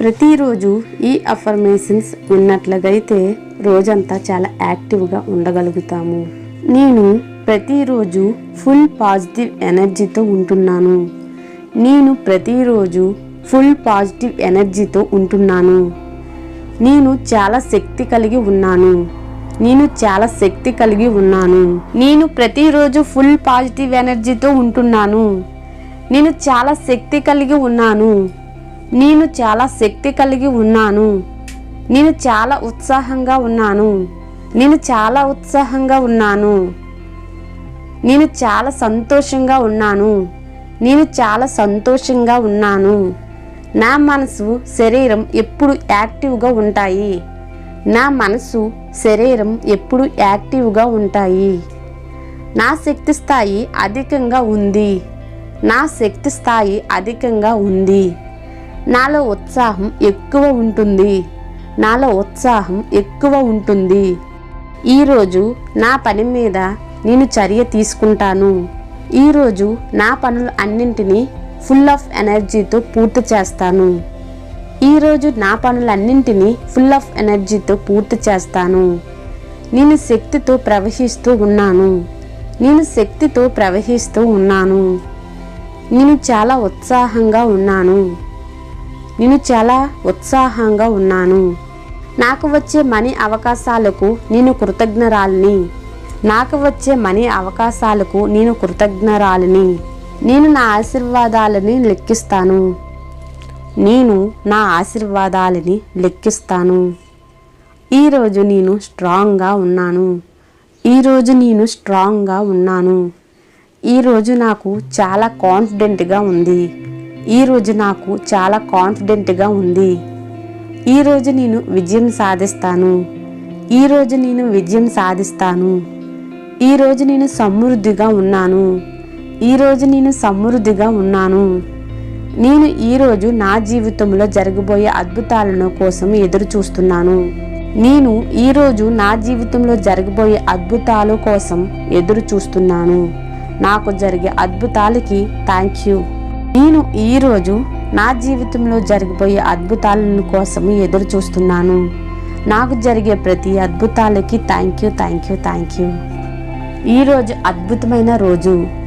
ప్రతిరోజు ఈ అఫర్మేషన్స్ విన్నట్లయితే రోజంతా చాలా యాక్టివ్గా ఉండగలుగుతాము. నేను ప్రతిరోజు ఫుల్ పాజిటివ్ ఎనర్జీతో ఉంటున్నాను. నేను ప్రతిరోజు ఫుల్ పాజిటివ్ ఎనర్జీతో ఉంటున్నాను. నేను చాలా శక్తి కలిగి ఉన్నాను. నేను చాలా శక్తి కలిగి ఉన్నాను. నేను ప్రతిరోజు ఫుల్ పాజిటివ్ ఎనర్జీతో ఉంటున్నాను. నేను చాలా శక్తి కలిగి ఉన్నాను. నేను చాలా శక్తి కలిగి ఉన్నాను. నేను చాలా ఉత్సాహంగా ఉన్నాను. నేను చాలా ఉత్సాహంగా ఉన్నాను. నేను చాలా సంతోషంగా ఉన్నాను. నేను చాలా సంతోషంగా ఉన్నాను. నా మనసు శరీరం ఎప్పుడు యాక్టివ్గా ఉంటాయి. నా మనసు శరీరం ఎప్పుడు యాక్టివ్గా ఉంటాయి. నా శక్తి స్థాయి అధికంగా ఉంది. నా శక్తి స్థాయి అధికంగా ఉంది. నాలో ఉత్సాహం ఎక్కువ ఉంటుంది. నాలో ఉత్సాహం ఎక్కువ ఉంటుంది. ఈరోజు నా పని మీద నేను చర్య తీసుకుంటాను. ఈరోజు నా పనులు అన్నింటినీ ఫుల్ ఆఫ్ ఎనర్జీతో పూర్తి చేస్తాను. ఈరోజు నా పనులన్నింటినీ ఫుల్ ఆఫ్ ఎనర్జీతో పూర్తి చేస్తాను. నేను శక్తితో ప్రవహిస్తూ ఉన్నాను. నేను శక్తితో ప్రవహిస్తూ ఉన్నాను. నేను చాలా ఉత్సాహంగా ఉన్నాను. నేను చాలా ఉత్సాహంగా ఉన్నాను. నాకు వచ్చే మనీ అవకాశాలకు నేను కృతజ్ఞరాలిని. నాకు వచ్చే మనీ అవకాశాలకు నేను కృతజ్ఞరాలిని. నేను నా ఆశీర్వాదాలని లెక్కిస్తాను. నేను నా ఆశీర్వాదాలని లెక్కిస్తాను. ఈరోజు నేను స్ట్రాంగ్గా ఉన్నాను. ఈరోజు నేను స్ట్రాంగ్గా ఉన్నాను. ఈరోజు నాకు చాలా కాన్ఫిడెంట్గా ఉంది. ఈరోజు నాకు చాలా కాన్ఫిడెంట్గా ఉంది. ఈరోజు నేను విజయం సాధిస్తాను. ఈరోజు నేను విజయం సాధిస్తాను. ఈరోజు నేను సమృద్ధిగా ఉన్నాను. ఈరోజు నేను సమృద్ధిగా ఉన్నాను. నేను ఈరోజు నా జీవితంలో జరగబోయే అద్భుతాలను కోసం ఎదురు చూస్తున్నాను. నేను ఈరోజు నా జీవితంలో జరగబోయే అద్భుతాల కోసం ఎదురు చూస్తున్నాను. నాకు జరిగే అద్భుతాలకి థ్యాంక్ యూ. నేను ఈరోజు నా జీవితంలో జరగబోయే అద్భుతాల కోసం ఎదురు చూస్తున్నాను. నాకు జరిగే ప్రతి అద్భుతాలకి థ్యాంక్ యూ. ఈరోజు అద్భుతమైన రోజు.